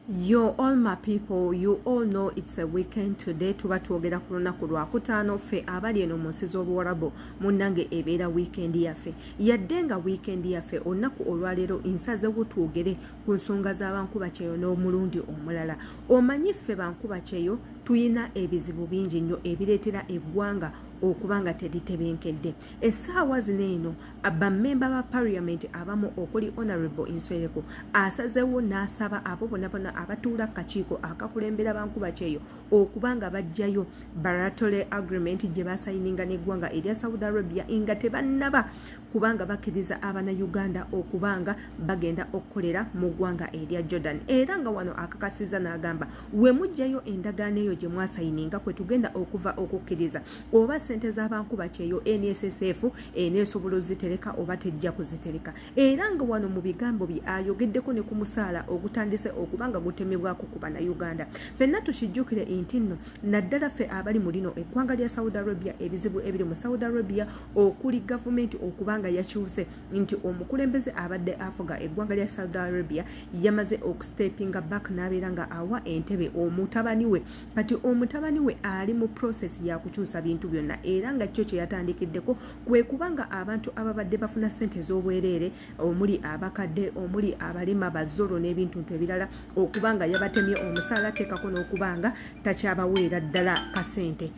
Yo, all my people, you all know it's a weekend today. Tuba tuogera ku lunaku lwakutaano ffe abali eno mu nsi z'obuwarabu munnange ebeera weekend yaffe. Yadde nga weekend yaffe olunaku olwaleero nsazeewo twogere ku nsonga z'abankubakyeyo n'omulundi omulala. Omanyi ffe bankubakyeyo tuyina ebizibu bingi nnyo ebireetera eggwanga okubanga teritebenkedde. Essaawa zino eno bammemba ba parliament abamu okuli honorable Insereko asazeewo n'asaba abo bonna abatuula kakiiko akakulembera bankubakyeyo okubanga bajjayo bilateral agreement gye basayininga n'eggwanga erya Saudi Arabia nga tebannaba kubanga bakkiriza Uganda okubanga bagenda okukolera mu ggwanga erya Jordan. Era nga wano akakasiza n'agamba we mujjayo endagaano eyo gye mwasayininga kwe tugenda okuva okukkiriza oba sente z'abankubakyeyo NSSF eneesobola ozitereka oba tejja kuzitereka. Era nga wano mu bigambo bye ayogeddeko ne ku musaala ogutandise okubanga gutemebwako ku Bannayuganda. Ffenna tukijjukire nti nno naddala ffe abali mu lino eggwanga lya Saudi Arabia ebizibu ebiri mu Saudi Arabia okuli gavumenti okubanga yakyuse nti omukulembeze abadde afuga eggwanga lya Saudi Arabia yamaze okustepinga back n'abeera nga awa entebe omutabani we. Kati omutabani we ali mu process ya kukyusa bintu byonna era nga kyo kye yatandikiddeko kwe kubanga abantu ababadde bafuna ssente z'obwereere omuli abakadde omuli abalima bazzolo n'ebintu ebirala okubanga yabatemye omusaala teekako n'okubanga takyabaweera ddala kasente.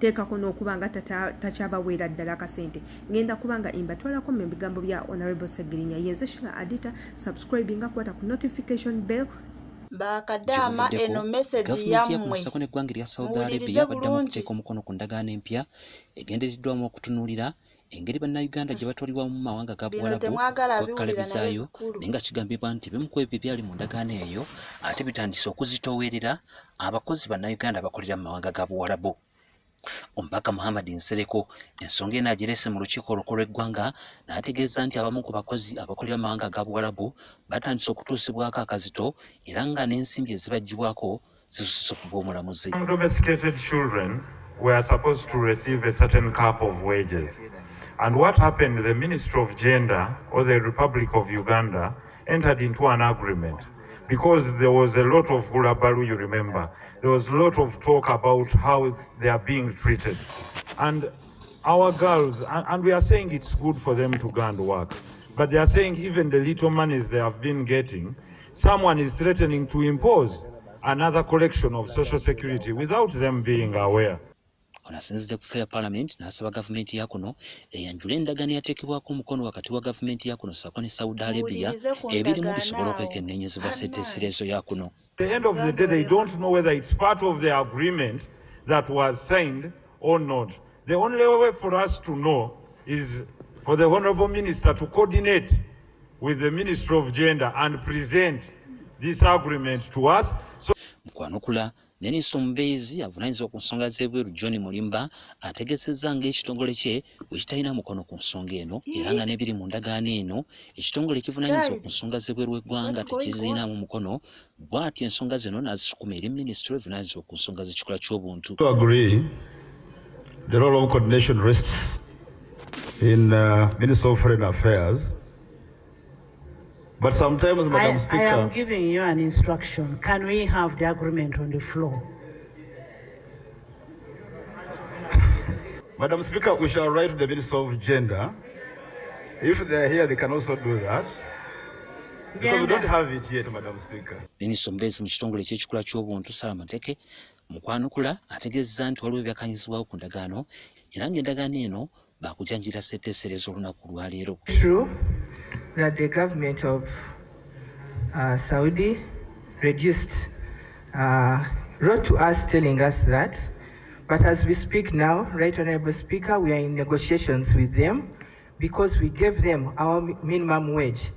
Teekako n'okubanga takyabaweera ddala kasente. Ngenda kubanga imbatwalako mu bigambo bya Honorable Segirinya yenze Shila Adita subscribinga kwata ku notification bell. Bakadama eno message yammwe yakumusako n'eggwanga erya Saudi Arabia baddamu okuteeka omukono ku ndagaano empya egendereddwamu okutunuulira engeri Bannayuganda gye batwalibwa mu mawanga ga Buwarabu bakkalabizaayo naye nga kigambibwa nti bimu ku ebyo byali mu ndagaano eyo ate bitandise okuzitoowerera abakozi Bannayuganda abakolera mu mawanga ga Buwarabu. Omubaka Muhammad Nsereko ensonga eno agireese mu lukiiko olukulu lw'eggwanga n'ategeeza nti abamu ku bakozi abakolera mu mawanga ga Buwarabu batandise okutuusibwako akazito era nga n'ensimbi ezibaggyibwako zisusse okuba omulamuzi. Domesticated children were supposed to receive a certain cap of wages. And what happened, the Ministry of Gender or the Republic of Uganda entered into an agreement because there was a lot of Gulabalu, you remember. There was a lot of talk about how they are being treated. And our girls, and we are saying it's good for them to go and work, but they are saying even the little monies they have been getting, someone is threatening to impose another collection of social security without them being aware. Onasinzidde ku Fair Parliament n'asaba gavumenti ya kuno eyanjula endagaano yateekebwako omukono wakati wa gavumenti ya kuno sako ne Saudi Arabia ebirimu bisobola okwekenneenyezebwa ssetteeserezo ya kuno. At the end of the day, they don't know whether it's part of the agreement that was signed or not. The only way for us to know is for the Honorable Minister to coordinate with the Ministry of Gender and present this agreement to us. So Mukwanukula Minisita omubeezi avunaanyizibwa ku nsonga z'ebweru John Mulimba ategeezezza ng'ekitongole kye bwe kitalina mukono ku nsonga eno era nga n'ebiri mu ndagaano eno ekitongole ekivunaanyizibwa ku nsonga z'ebweru w'eggwanga tekiziinamu mukono bw'atyo ensonga zino n'azisukuma eri minisitule evunaanyizibwa ku nsonga z'ekikola ky'obuntu. To agree, the role of coordination rests in Ministry of Foreign Affairs. But sometimes, Madam Speaker, I am giving you an instruction. Can we have the agreement on the floor? Madam Speaker, we shall write to the Minister of Gender. If they are here, they can also do that. Because we don't have it yet, Madam Speaker. Minisita omubeezi mu kitongole ky'ekikola ky'obuntu Salamateke Mukwanukula ategeezezza nti waliwo ebyakanyizibwawo ku ndagaano era ng'endagaano eno baakujanjira ssetteeserezo olunaku lwaleero. True that the government of Saudi wrote to us telling us that, but as we speak now, Right Honorable Speaker, we are in negotiations with them because we gave them our minimum wage.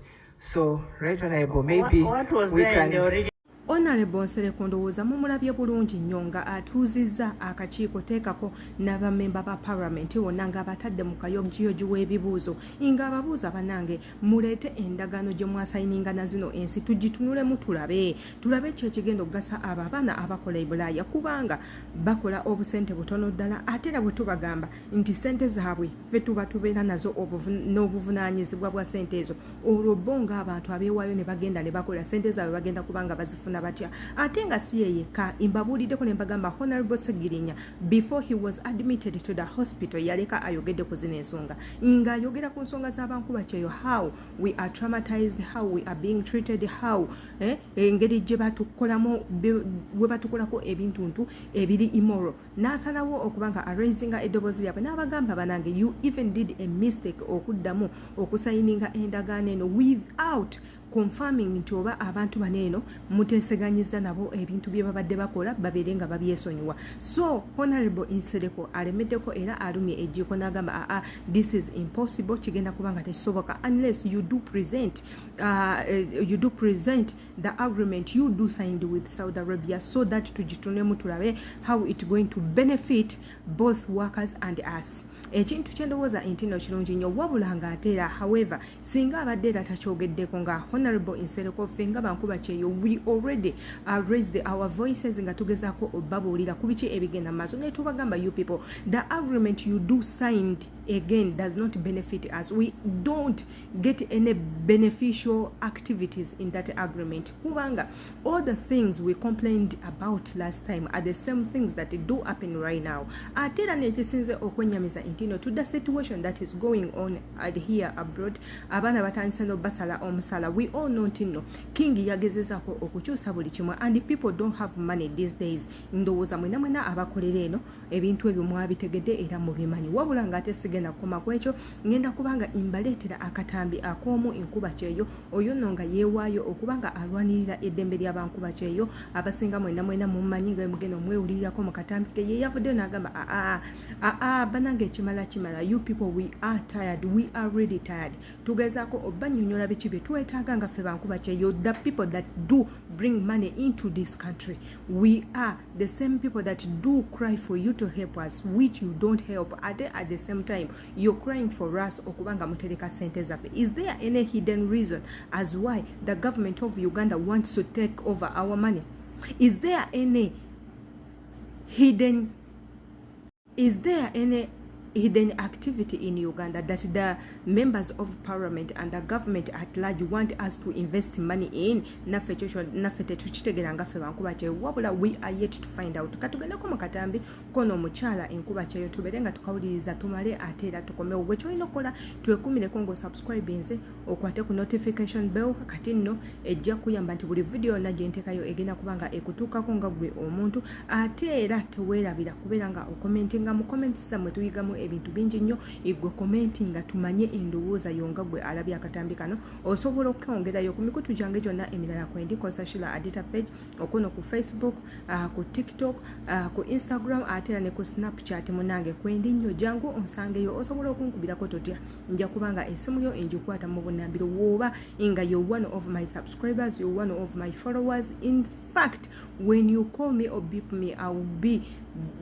So, Right Honorable, maybe what was we there can... in the original? Honorable Nsereko ndowooza mumulabye bulungi nnyo nga atuuzizza akakiiko teekako n'abamemba ba parliament wonna ng'abatadde mu kayogiyogi w'ebibuuzo ng'ababuuza banange muleete endagaano gye mwasayininga na zino ensi tugitunulemu tulabe ki ekigenda okugasa abo abaana abakola e Bulaaya kubanga bakola obusente butono ddala ate era bwe tubagamba nti sente zaabwe ffe tuba tubeera nazo n'obuvunaanyizibwa bwa sente ezo olwo bo ng'abantu abeewaayo ne bagenda ne bakola sente zaabwe bagenda kubanga bazifuna batya ate nga si ye yekka mbabuuliddeko ne mbagamba Honorable Segirinya before he was admitted to the hospital yaleka ayogedde ku zino ensonga ng'ayogera ku nsonga z'abankubakyeyo how we are traumatized how we are being treated how engeri gye batukolamu we batukolako ebintuntu ebiri immoral n'asalawo okubanga araisinga eddoboozi lyabwe n'abagamba banange you even did a mistake okuddamu okusayininga endagaano eno without confirming nti oba abantu baneeno muteeseganyiza nabo ebintu bye babadde bakola babeere nga babyesonyiwa so Honorable Nsereko alemeddeko era alumye ejjiiko n'agamba this is impossible kigenda kubanga tekisoboka unless you do present the agreement you do signed with Saudi Arabia so that tugitunemu tulabe how it going to benefit both workers and us ekintu kyendowooza nti no kirungi nnyo wabula ng'ate era however singa abadde era takyogeddeko nga Honorable Nsereko ffe nga bankubakyeyo we already raised our voices nga tugezaako babuulira ku biki ebigenda maaso naye tubagamba you people the agreement you do signed again does not benefit us we don't get any beneficial activities in that agreement kubanga all the things we complained about last time are the same things that do happen right now ate era nekisinze okwenyamiza ntino to the situation that is going on here abroad abaana batandise n'obasala omusala we all know ntino King yagezezaako okukyusa buli kimu and people don't have money these days ndowooza mwena abakolera eno ebintu ebyo mwabitegedde era mubimanyi wabula ng'ate sigenda kukoma ku ekyo ngenda kubanga imbaleetera akatambi ak'omu enkubakyeyo oyo nno nga yeewaayo okubanga alwanirira eddembe ly'abankubakyeyo abasinga mwena mumanyi nga mugenda omwewulirirako mu katambi ke ye yavuddeyo n'agamba banange ekimala you people we are tired we are really tired tugezaako obanyonyola biki bye twetaaga nga ffe bankubakyeyo the people that do bring money into this country we are the same people that do cry for you to help us which you don't help at the same time you're crying for us okubanga mutereka sente zaffe is there any hidden reason as why the government of Uganda wants to take over our money is there any hidden activity in Uganda that the members of parliament and the government at large want us to invest money in naffe tetukitegera nga ffe bankubakyeyo wabula we are yet to find out katugendako mu katambi kono omukyala enkubakyeyo tubeere nga tukawuliriza tumale ate era tukomewo bwe kyolina okukola twekumireko ng'osubscribe nze okwate ku notification bell kati nno ejja kuyamba nti buli video yonna gye nteekayo egenda kubanga ekutuukako nga gwe omuntu ate era teweerabira kubeera nga okomentinga mu comments zammwe tuyigamu ebintu bingi nnyo igwe commenting nga tumanye endowooza yonga gwe alabye akatambi kano osobola okwongerayo ku mikutu gyange gyonna emirala kwendi kosa Shila Adita page okono ku Facebook ku TikTok ku Instagram ate ne ku Snapchat munange kwendi nnyo jangu onsangeyo osobola okunkubirako totya nja kubanga esimu yo enjikwata mu bunambiro woba nga you're one of my subscribers you're one of my followers in fact when you call me or beep me I will be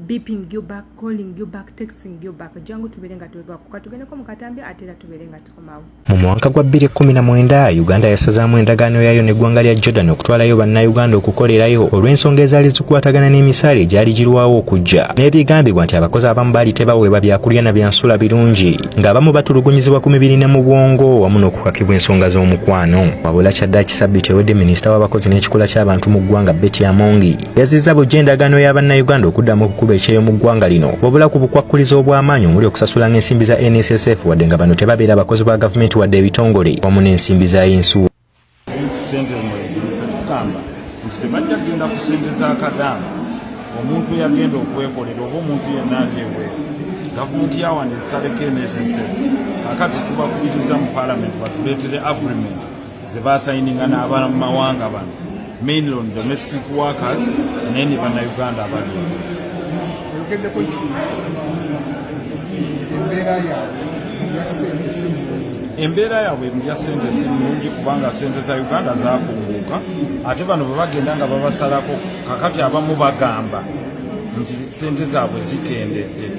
beeping you back calling you back texting you back jangu tuberenga twegako katugendeko mu katambi atera tuberenga tukomawo mu mwaka gwa 2019 Uganda yasazaamu endagaano yayo n'eggwanga lya Jordan okutwalayo bannayuganda okukolerayo olw'ensonga ezaali zikwatagana n'emisaala egyali girwawo okujja n'ebigambibwa nti abakozi abamu baali tebaweebwa byakulya na byansula birungi ng'abamu batulugunyizibwa ku mibiri ne mu bwongo wamu n'okukakibwa ensonga z'omukwano wabula kyaddaaki ssabbiiti ewedde minisita w'abakozi n'ekikola ky'abantu mu ggwanga Betty Amongi yazizza bujja endagaano y'abannayuganda okuddamu okukuba ekyeyo mu ggwanga lino wabula ku bukwakkulizo obw'amaanyi omuli okusasula ng'ensimbi za NSSF wadde nga bano tebabeera abakozi ba gavumenti wadde ebitongole wamu n'ensimbi za yinsuwa sente tukamba nti tebajja kugenda ku sente za kadama omuntu yagenda okwekolera oba omuntu yenna alyewe gavumenti yawandisaleko NSSF akati tubakubiriza mu parliament batuleetere agreement ze basayininga n'abaana mu mawanga bano mainly on domestic workers neni bannayuganda abali embeera yaabwe ya ssente si nnungi kubanga ssente za Uganda zaakunguuka ate bano bwe bagenda nga babasalako kakati abamu bagamba nti ssente zaabwe zikendedde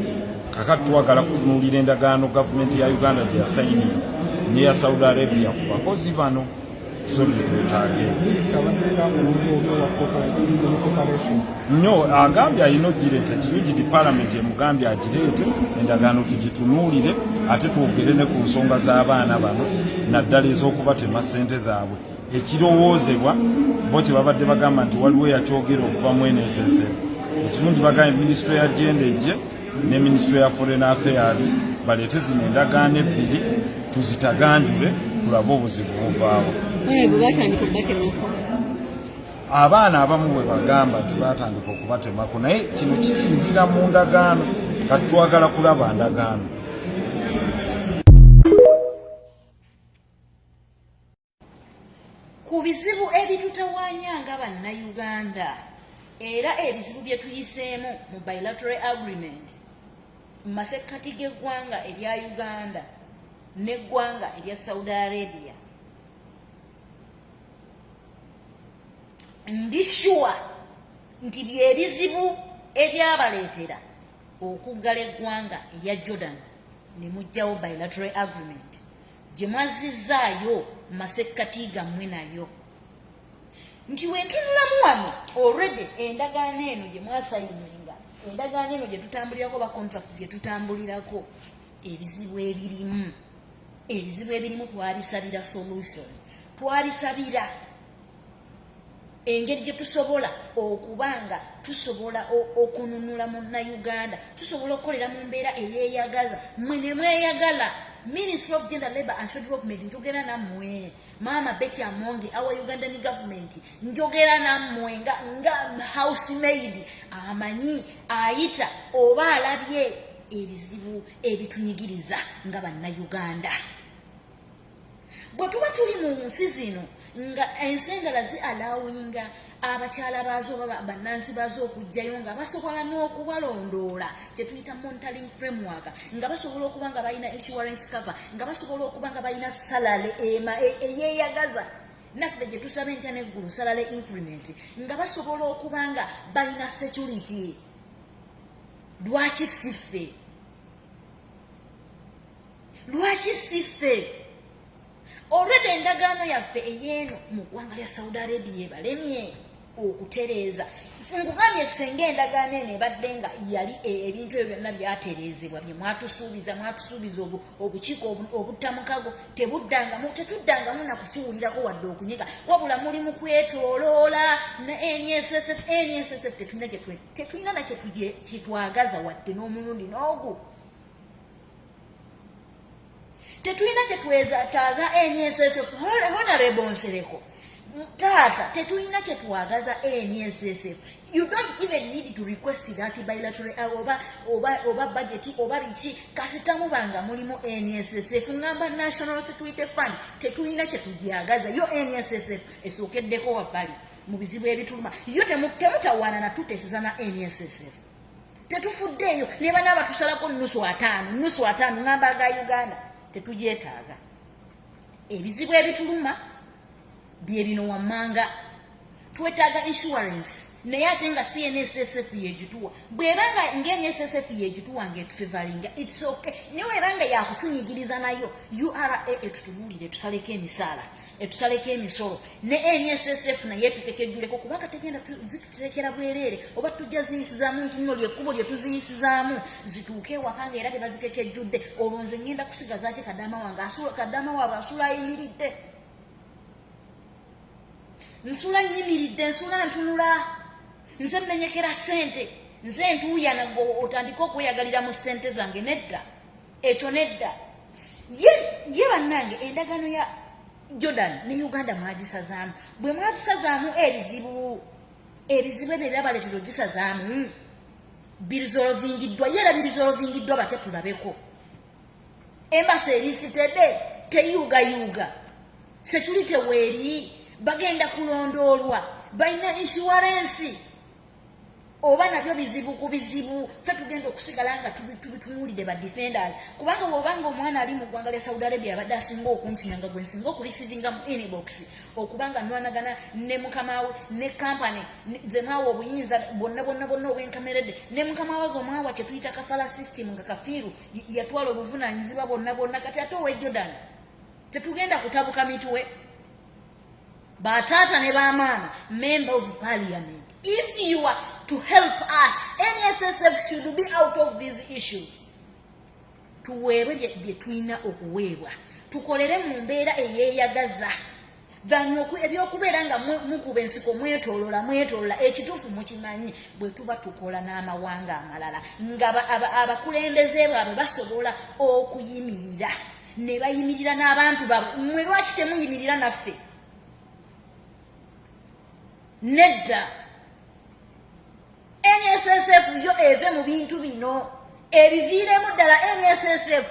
kakati twagala kutunuulira endagaano gavumenti ya Uganda gye yasayinira neya Saudi Arabia ku bakozi bano twetaaga nnyo agambye alina ogireeta kirugiti paalamenti emugambye agireete endagaano tugitunuulire ate twogere ne ku nsonga z'abaana bano naddala ez'okubatema ssente zaabwe ekirowoozebwa bo kye babadde bagamba nti waliwo yakyogera okuva mu NSSF ekirungi bagambye minisitule ya genda ejje ne minisitule ya foreign affairs baleete zino endagaano ebbiri tuzitaganjule tulabe obuzibu buvaawo. Abaana abamu bwe bagamba nti baatandika okubatemako naye kino kisinzira mu ndagaano kati twagala kulaba ndagaano. Ku bizibu ebitutawaanya nga bannayuganda era ebizibu bye tuyiseemu mu bilateral agreement mu masekkati g'eggwanga erya Uganda n'eggwanga erya Saudi Arabia, ndi sure nti byebizibu ebyabaleetera okuggala eggwanga erya Jordan ne mujjawo bilateral agreement gye mwazizzaayo mu masekkati gammwe nayo. Nti wentunulamu wano already endagaano eno gye mwasayininga, endagaano eno gye tutambulirako ba contract gye tutambulirako, ebizibu ebirimu twalisabira solution, twalisabira engeri gye tusobola okubanga tusobola okununula munnayuganda, tusobola okukolera mu mbeera eyeeyagaza, mmwe ne mweyagala. Ministry of Gender, Labour and Social Development njogera nammwe, Mama Betty Amongi, our Ugandan government njogera nammwe nga housemaid amanyi ayita oba alabye ebizibu ebitunyigiriza nga bannayuganda. Bwe tuba tuli mu nsi zino nga ensengala zialawinga abakyala baazo bannansi baazo okujjayo nga basobola n'okubalondoola kye tuyita monitoring framework, nga basobola okuba nga balina insurance cover, nga basobola okuba nga balina salale eyeeyagaza, naffe gye tusaba entya n'eggulu salale increment, nga basobola okuba nga balina security. Lwaki siffe? Lwaki siffe? Already endagaano yaffe ey'eno mu ggwanga lya Saudi Arabia ebalemye okutereeza. Nkugambye senga endagaano eno ebadde nga yali ebintu ebyo byonna byatereezebwa bye mwatusuubiza obukiiko obutamukago tetuddangamu na kukiwulirako wadde okunyiga, wabula mulimu kwetooloola na NSSF tetulina na kyetwagaza wadde n'omulundi n'ogu. Tetulina kyetwetaaza NSSF, Honorable Nsereko Tata, tetulina kyetwagaza NSSF. You don't even need to request that bilateral oba budget oba biki kasita mubanga mulimu NSSF ngamba National Security Fund tetulina kyetujagaza yo NSSF esookeddeko wabbali mu bizibu ebituluma yo temutawaana na tuteseza na NSSF. Tetufuddeeyo ne bana batusalako nusu ataano ngamba ga Uganda tetujeetaaga. Ebizibu ebituluma bye bino wammanga, twetaaga insurance naye ate nga si NSSF yegituwa. Bw'ebanga ng'NSSF yegituwa ng'etufevalinga it's okay, naye webanga yakutunyigiriza nayo URA etutubuulire tusaleko emisaala etusaleko emisolo ne NSSF naye tutekejjuleko kubanga tegenda zituterekera bwereere oba tujja ziyisizaamu nti nno lyekkubo lye tuziyisizaamu zituuke ewaka nga era tebazikekejjudde. Olwo nze ngenda kusigazaaki Kadama wange Kadama waabwe asula ayimiridde, nsula nyimiridde, nsula ntunula, nze mmenyekera ssente, nze ntuuyana otandika okweyagalira mu ssente zange. Nedda, ekyo nedda. Ye bannange endagaano ya Jordan ne Uganda mwagisazaamu. Bwe mwagisazaamu ebizibu ebyo ebyabaleetera ogisazaamu birizolovingiddwa, ye era birizolovingiddwa batya tulabeko. Embasa erisitedde teyugayuga, security weeri, bagenda kulondoolwa, balina insurance. oba nabyo bizibu ku bizibu ffe tugenda okusigala nga tubitunuulidde ba defenders kubanga bw'obanga omwana ali mu ggwanga lya Saudi Arabia abadde asinga okuntinyanga gwe nsinga okulisivinga mu inbox okubanga nwanagana ne mukama we ne company ze mwawa obuyinza bonna obwenkameredde ne mukama we gwe mwawa kye tuyita kafala system nga kafiiru yatwala obuvunaanyizibwa bonna kati ate owe Jordan tetugenda kutabuka mitwe bataata ne bamaama member of parliament. If you are to help us, NSSF should be out of these issues. Tuweebwe bye tulina okuweebwa tukolere mu mbeera eyeeyagaza eby'okubeera nga mukuba ensiko mwetolola ekituufu mukimanyi bwe tuba tukola n'amawanga amalala nga abakulembeze baabwe basobola okuyimirira ne bayimirira n'abantu baabwe. Mmwe lwaki temuyimirira naffe? Nedda NSSF yo eve mu bintu bino ebiviiremu ddala NSSF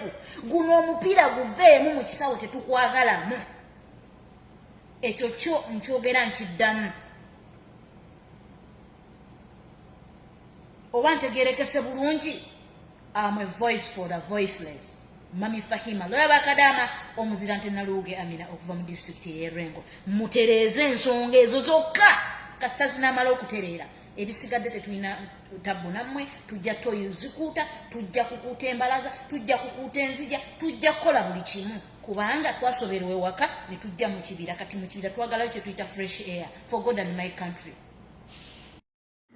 guno omupiira guveemu mu kisawo tetukwagalamu. Ekyo kyo nkyogera nkiddamu oba ntegerekese bulungi. I'm a voice for the voiceless. Mami Fahima Gwe Kadama omuzira Ntenaluge Amina okuva mu district y'Erengo. Mutereeze ensonga ezo zokka kasita zinamala okutereera. Ebisigadde tetulina tabbu nammwe, tujja toyizikuuta, tujja kukuuta embalaza, tujja kukuuta enzija, tujja kukola buli kimu kubanga twasoberwa ewaka ne tujja mu kibira. Kati mu kibira twagalayo kye tuyita fresh air for God and my country.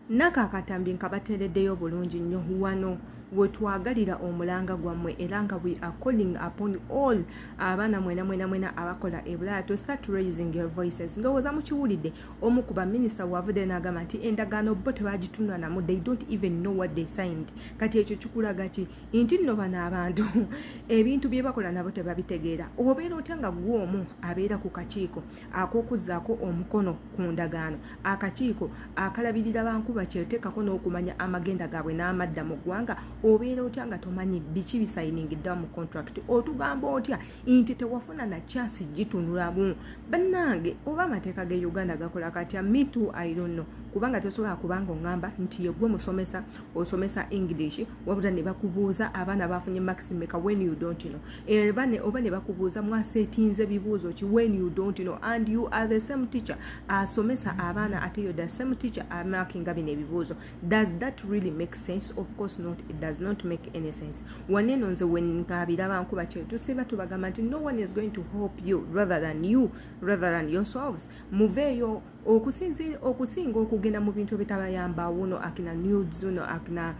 Nakakatambi nkabatereddeyo bulungi nnyo wano wetwagalira omulanga gwammwe era nga we are calling upon all abaana mwena abakola ebulaya to start raising your voices. Ndowooza mukiwulidde omu ku baminisita wavudde n'agamba nti endagaano bo tebagitunula namu, they don't even know what they signed. Kati ekyo kikulaga ki nti nno bano abantu ebintu bye bakola nabo tebabitegeera. Obeera otya nga gw'omu abeera ku kakiiko ak'okuzzaako omukono ku ndagaano, akakiiko akalabirira bankuba kyeteekako n'okumanya amagenda gaabwe n'amadda mu ggwanga, obeera otya nga tomanyi biki bisayiningiddewa mu contract, otugamba otya nti tewafuna na chance gitunulamu. Bannange oba amateeka ge Uganda gakola katya? Me too, I don't know. Kubanga tosobola kubanga ongamba nti yegwe musomesa osomesa English wabula ne bakubuuza abaana bafunye maximeka when you don't know. Oba ne bakubuuza mwasetinze bibuuzo ki when you don't know and you are the same teacher asomesa abaana ate you the same teacher amakinga bino ebibuuzo. Does that really make sense? Of course not. It does not make any sense. Waneno nze wenkabira bankuba kye tusiba tubagamba nti no one is going to help you rather than yourselves. Muveeyo okusinga okugenda mu bintu bitabayamba wuno akina nudes wuno akina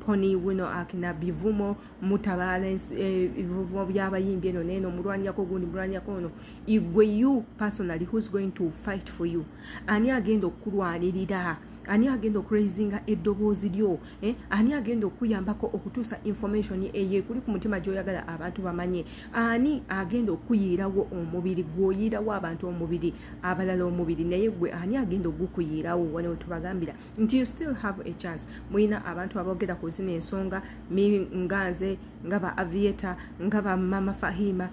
pony wuno akina bivumo mutabaala ebivumo by'abayimbi eno neno mulwanyako gundi mulwanyako ono. Igwe you personally who's going to fight for you? Ani agenda okulwanirira? Ani agenda okuraisinga eddoboozi lyo? Ani agenda okuyambako okutuusa information eyekuli ku mutima gy'oyagala abantu bamanye? Ani agenda okuyiirawo omubiri gw'oyiirawo abantu omubiri abalala omubiri naye gwe ani agenda ogukuyiirawo? Wano tubagambira nti you still have a chance. Mwina abantu aboogera ku zino ensonga nga nze nga ba aviator nga ba mama Fahima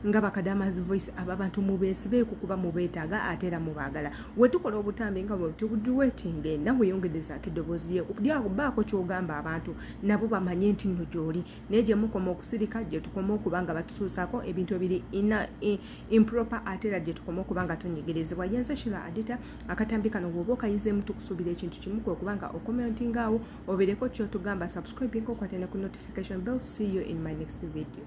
nga ba Kadama's voice abantu mubeesibeeku kuba mubeetaaga ate era mubaagala. Wetukola obutambi nga bwetubuduweti nawe yongerezaako eddoboozi lyakubaako ky'ogamba abantu nabo bamanye nti nno gy'oli naye gye mukoma okusirika gye tukoma okuba nga batutuusaako ebintu ebiri improper ate era gye tukoma okuba nga tonyegerezebwa. Yenze Shira Adita akatambi kano bw'oba okayizeemu tukusuubira ekintu kimu kwe kubanga okomentingaawo obeereko ky'otugamba subscribing okwate ne ku notification bell. See you in my next video.